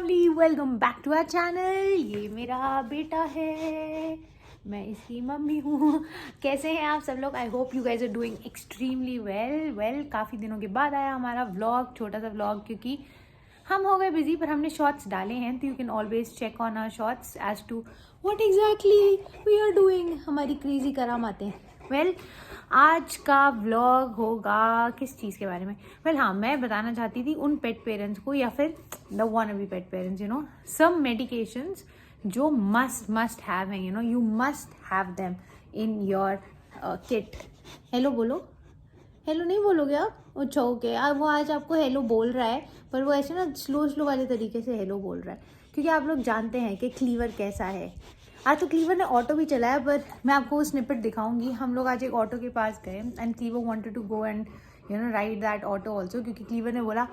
Family, welcome back to our channel. ये मेरा बेटा है, मैं इसकी मम्मी हूँ। कैसे हैं आप सब लोग? I hope you guys are doing extremely well. काफ़ी दिनों के बाद आया हमारा व्लॉग, छोटा सा व्लॉग, क्योंकि हम हो गए बिजी, पर हमने शॉर्ट्स डाले हैं, तो you can always check on our shorts as to what exactly we are doing, हमारी क्रेजी करामातें। वेल, आज का व्लॉग होगा किस चीज़ के बारे में? हाँ, मैं बताना चाहती थी उन पेट पेरेंट्स को, या फिर the wannabe pet parents, some medications जो मस्ट हैव हैं, you must have them in your kit. Hello बोलो। हेलो नहीं बोलोगे आप? अच्छा ओके, वो आज आपको हेलो बोल रहा है, पर वो ऐसे ना स्लो वाले तरीके से हेलो बोल रहा है, क्योंकि आप लोग जानते हैं कि क्लीवर कैसा है। आज तो क्लीवर ने ऑटो भी चलाया, पर मैं आपको वो स्निपेट दिखाऊंगी। हम लोग आज एक ऑटो के पास गए and Cleaver wanted to go and ride that auto also, क्योंकि क्लीवर ने बोला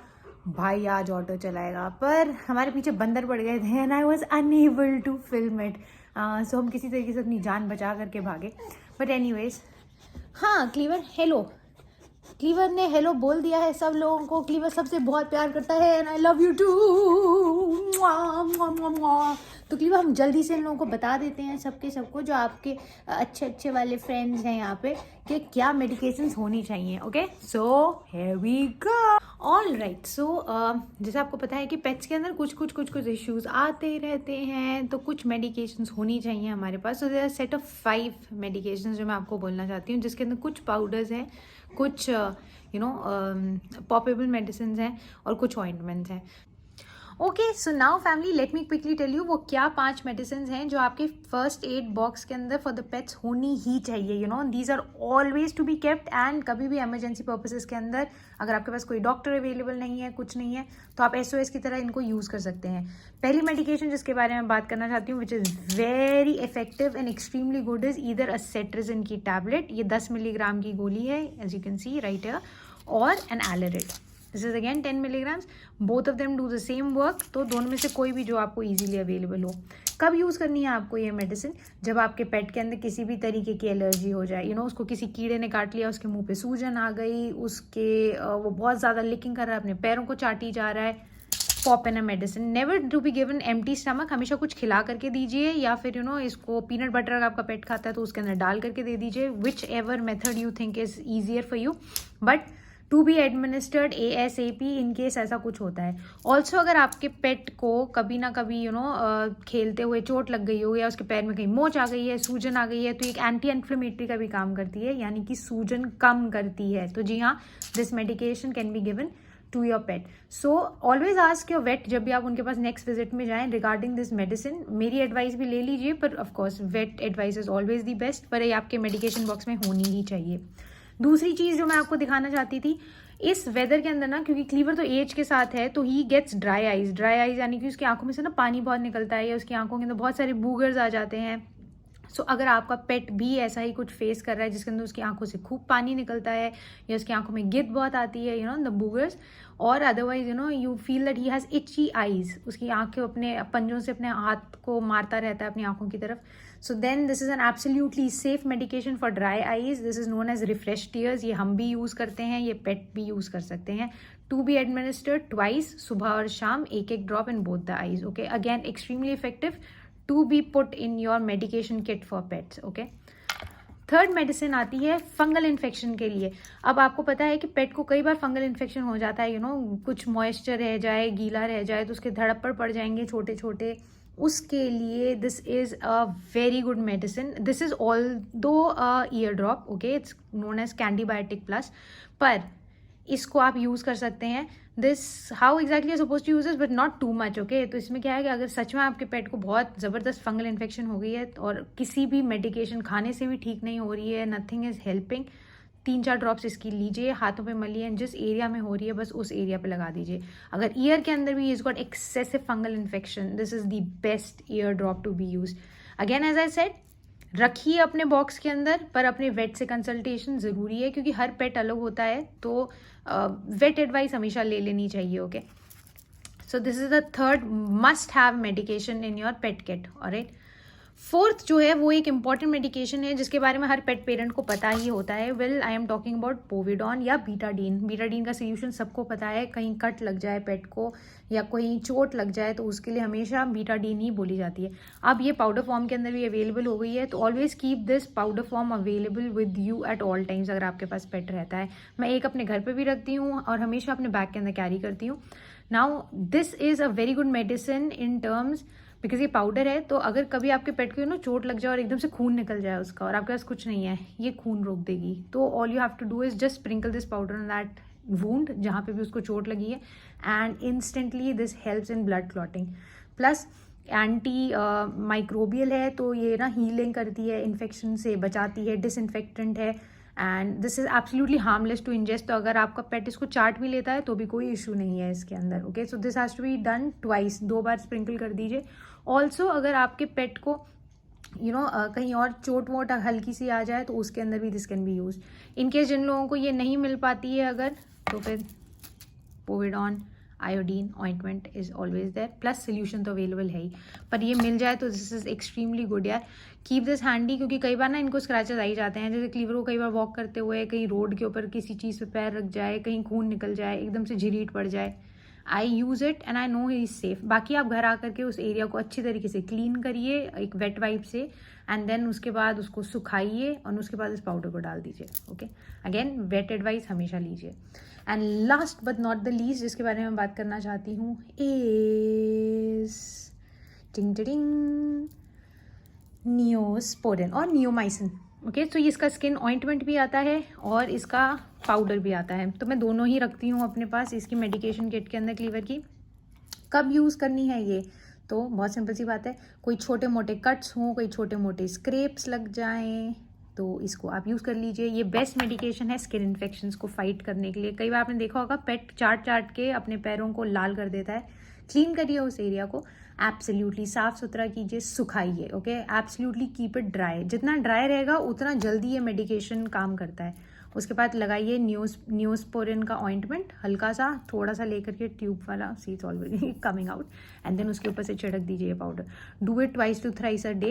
भाई आज ऑटो चलाएगा, पर हमारे पीछे बंदर पड़ गए थे and I was unable to film it. So हम किसी तरीके से अपनी जान बचा करके भागे। बट एनीवेज, हाँ क्लीवर हेलो, क्लीवर ने हेलो बोल दिया है सब लोगों को। क्लीवर सबसे बहुत प्यार करता है and I love you too. तो क्लीवर, हम जल्दी से इन लोगों को बता देते हैं सबको जो आपके अच्छे वाले फ्रेंड्स हैं यहाँ पे, कि क्या मेडिकेशंस होनी चाहिए। Okay, so here we go. All right, so जैसे आपको पता है कि पेट्स के अंदर कुछ इश्यूज आते ही रहते हैं, तो कुछ मेडिकेशंस होनी चाहिए हमारे पास। तो there are set of 5 medications जो मैं आपको बोलना चाहती हूँ, जिसके अंदर कुछ पाउडर्स हैं, कुछ पॉपेबल मेडिसिन हैं और कुछ ऑइंटमेंट्स हैं। Okay, so now family, let me quickly tell you वो क्या 5 मेडिसिन हैं जो आपके फर्स्ट एड बॉक्स के अंदर फॉर द पेट्स होनी ही चाहिए। These are always to be kept, and कभी भी इमरजेंसी पर्पसेस के अंदर अगर आपके पास कोई डॉक्टर अवेलेबल नहीं है, कुछ नहीं है, तो आप SOS की तरह इनको यूज़ कर सकते हैं। पहली मेडिकेशन जिसके बारे में बात करना चाहती हूँ, which is very effective and extremely good, is either a cetirizine की टैबलेट, ये 10 मिलीग्राम की गोली है, as you can see right here, और an Allerid, this is again 10 milligrams. Both of them do the same work, तो दोनों में से कोई भी जो आपको इजीली अवेलेबल हो। कब यूज़ करनी है आपको ये मेडिसिन? जब आपके पेट के अंदर किसी भी तरीके की एलर्जी हो जाए, उसको किसी कीड़े ने काट लिया, उसके मुंह पे सूजन आ गई, वो बहुत ज़्यादा लिकिंग कर रहा है, अपने पैरों को चाटी जा रहा है, pop in a medicine. Never to be given empty stomach, हमेशा कुछ खिला करके दीजिए, या फिर इसको पीनट बटर अगर आपका पेट खाता है तो उसके अंदर डाल करके दे दीजिए, whichever method you think is easier for you, but to be administered ASAP in case ऐसा कुछ होता है। ऑल्सो अगर आपके पेट को कभी ना कभी खेलते हुए चोट लग गई हो, या उसके पैर में कहीं मोच आ गई है, सूजन आ गई है, तो एक एंटी इन्फ्लेमेटरी का भी काम करती है, यानी कि सूजन कम करती है। तो जी हाँ, this medication can be given to your pet. So always ask your vet जब भी आप उनके पास नेक्स्ट विजिट में जाएं रिगार्डिंग दिस मेडिसिन। मेरी एडवाइस भी ले लीजिए, पर of course vet advice is always the best, पर ये आपके मेडिकेशन बॉक्स में होनी ही चाहिए। दूसरी चीज़ जो मैं आपको दिखाना चाहती थी, इस वेदर के अंदर ना, क्योंकि क्लीवर तो एज के साथ है, तो ही गेट्स ड्राई आइज यानी कि उसकी आंखों में से ना पानी बहुत निकलता है, या उसकी आंखों के अंदर बहुत सारे बूगर्स आ जाते हैं। सो अगर आपका पेट भी ऐसा ही कुछ फेस कर रहा है, जिसके अंदर उसकी आंखों से खूब पानी निकलता है, या उसकी आंखों में गिद बहुत आती है, द बूगर्स, और otherwise you feel that he has itchy eyes, उसकी आंखें अपने पंजों से अपने हाथ को मारता रहता है अपनी आंखों की तरफ, so then this is an absolutely safe medication for dry eyes. This is known as Refresh Tears. ये हम भी यूज़ करते हैं, ये पेट भी यूज़ कर सकते हैं। टू बी एडमिनिस्टर्ड ट्वाइस, सुबह और शाम, एक drop in both the eyes. Okay, again extremely effective, to be put in your medication kit for pets. Okay, third medicine आती है फंगल इन्फेक्शन के लिए। अब आपको पता है कि पेट को कई बार फंगल इन्फेक्शन हो जाता है, कुछ मॉइस्चर रह जाए, गीला रह जाए, तो उसके धड़प्पड़ पड़ जाएंगे छोटे छोटे। उसके लिए this is a very good medicine. This is also a ear drop, okay, it's known as Candibiotic plus, पर इसको आप यूज़ कर सकते हैं। This how exactly suppose to use this, but not too much. Okay, तो इसमें क्या है कि अगर सच में आपके पेट को बहुत ज़बरदस्त फंगल इन्फेक्शन हो गई है और किसी भी मेडिकेशन खाने से भी ठीक नहीं हो रही है, नथिंग इज हेल्पिंग, 3-4 ड्रॉप्स इसकी लीजिए, हाथों पे मलिए, जिस एरिया में हो रही है बस उस एरिया पे लगा दीजिए। अगर ईयर के अंदर भी is got excessive fungal infection, this is the best ear drop to be use. Again as I said, रखिए अपने बॉक्स के अंदर, पर अपने वेट से कंसल्टेशन ज़रूरी है, क्योंकि हर पेट अलग होता है, तो वेट एडवाइस हमेशा ले लेनी चाहिए। Okay, so this is the third must have medication in your pet kit. Alright, fourth जो है वो एक इंपॉर्टेंट मेडिकेशन है जिसके बारे में हर पेट पेरेंट को पता ही होता है. Well, I am talking about povidone या बीटाडीन. बीटाडीन का सोल्यूशन सबको पता है. कहीं कट लग जाए पेट को या कहीं चोट लग जाए तो उसके लिए हमेशा बीटाडीन ही बोली जाती है. अब ये पाउडर फॉर्म के अंदर भी अवेलेबल हो गई है, तो always keep this powder form available with you eight all times अगर आपके पास पेट रहता है. मैं एक अपने घर पर भी रखती हूँ और हमेशा अपने बैग के अंदर कैरी करती हूँ. Now this is a very good medicine in terms because ये पाउडर है, तो अगर कभी आपके पेट को चोट लग जाए और एकदम से खून निकल जाए उसका और आपके पास कुछ नहीं है, ये खून रोक देगी. तो all you have to do is just sprinkle this powder on that wound जहाँ पे भी उसको चोट लगी है, and instantly this helps in blood clotting. Plus antimicrobial है, तो ये ना हीलिंग करती है, इन्फेक्शन से बचाती है, डिसइंफेक्टेंट है, and this is absolutely harmless to ingest. तो अगर आपका पेट इसको चाट भी लेता है तो भी कोई इशू नहीं है इसके अंदर. Okay, so this has to be done twice, 2 बार स्प्रिंकल कर दीजिए. ऑल्सो अगर आपके पेट को कहीं और चोट वोट हल्की सी आ जाए तो उसके अंदर भी this can be use. In case जिन लोगों को ये नहीं मिल पाती है अगर, तो फिर povidone iodine ointment is always there. Plus solution तो अवेलेबल है ही, पर ये मिल जाए तो दिस इज एक्सट्रीमली गुड यार. कीप दिस हैंडी, क्योंकि कई बार ना इनको स्क्रैचेस आ ही जाते हैं. जैसे क्लीवर को कई बार वॉक करते हुए कहीं रोड के ऊपर किसी चीज़ पे पैर रख जाए, कहीं खून निकल जाए, एकदम से झरीट पड़ जाए. I use it and I know he is safe. बाकी आप घर आकर के उस एरिया को अच्छी तरीके से क्लीन करिए एक वेट वाइप से, एंड देन उसके बाद उसको सुखाइए और उसके बाद इस पाउडर को डाल दीजिए. ओके, अगेन वेट एडवाइस हमेशा लीजिए. And last but not the least जिसके बारे में मैं बात करना चाहती हूँ इज टिंग टिंग नियोस्पोरिन और नियोमाइसिन. ओके, तो इसका स्किन ऑइंटमेंट भी आता है और इसका पाउडर भी आता है. तो मैं दोनों ही रखती हूँ अपने पास इसकी मेडिकेशन किट के अंदर क्लीवर की. कब यूज़ करनी है ये, तो बहुत सिंपल सी बात है. कोई छोटे मोटे कट्स हों, कोई छोटे मोटे स्क्रैप्स लग जाएं, तो इसको आप यूज़ कर लीजिए. ये बेस्ट मेडिकेशन है स्किन इन्फेक्शंस को फाइट करने के लिए. कई बार आपने देखा होगा पेट चाट चाट के अपने पैरों को लाल कर देता है. क्लीन करिए उस एरिया को, एब्सोल्युटली साफ सुथरा कीजिए, सुखाइए. Okay, absolutely keep it dry. जितना ड्राई रहेगा उतना जल्दी ये मेडिकेशन काम करता है. उसके बाद लगाइए न्यूस्पोरिन का ऑइंटमेंट, हल्का सा थोड़ा सा लेकर के ट्यूब वाला, see it's already coming out, and then उसके ऊपर से छिड़क दीजिए powder. Do it twice to thrice a day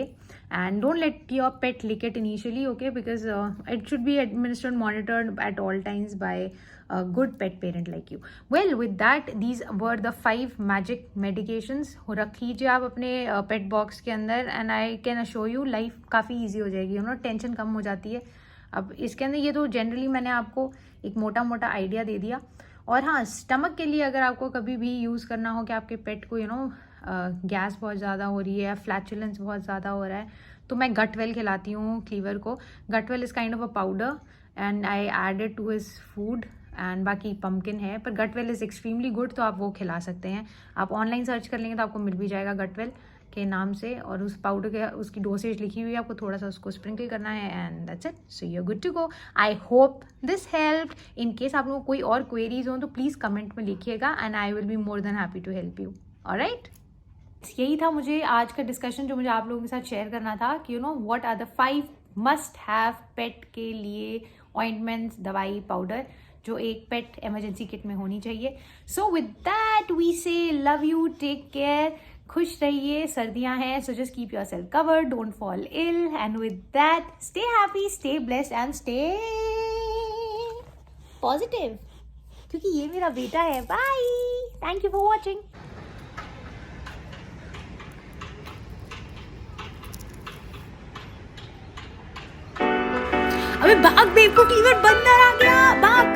and don't let your pet lick it initially. Okay, because it should be administered monitored at all times by a good pet parent like you. Well, with that, these were the 5 magic medications. रख लीजिए आप अपने पेट box के अंदर, and I can assure you life काफ़ी easy हो जाएगी. Tension कम हो जाती है. अब इसके अंदर ये तो जनरली मैंने आपको एक मोटा मोटा आइडिया दे दिया. और हाँ, स्टमक के लिए अगर आपको कभी भी यूज़ करना हो कि आपके पेट को गैस बहुत ज़्यादा हो रही है या फ्लैचुलेंस बहुत ज़्यादा हो रहा है, तो मैं गटवेल खिलाती हूँ क्लीवर को. Gutwell is kind of a powder and I added to his food, and बाकी पम्पकिन है, पर गटवेल इज़ एक्सट्रीमली गुड, तो आप वो खिला सकते हैं. आप ऑनलाइन सर्च कर लेंगे तो आपको मिल भी जाएगा गटवेल के नाम से, और उस पाउडर के उसकी डोसेज लिखी हुई है. आपको थोड़ा सा उसको स्प्रिंकल करना है and that's it. So you are good to go. I hope this helped. In case आप लोगों को कोई और क्वेरीज हो तो प्लीज़ कमेंट में लिखिएगा and I will be more than happy to help you. Alright, यही था मुझे आज का डिस्कशन जो मुझे आप लोगों के साथ शेयर करना था कि what are the 5 must have pet के लिए ऑइंटमेंट्स, दवाई, पाउडर जो एक पेट इमरजेंसी किट में होनी चाहिए. So with that we say love you, take care, खुश रहिए. सर्दियां हैं, so just keep yourself covered, don't fall ill, and with that stay happy, stay blessed and stay positive, क्योंकि ये मेरा बेटा है. Bye, thank you for watching. अबे भाग, बेवकूफ, क्लीवर बंदर आ गया, भाग.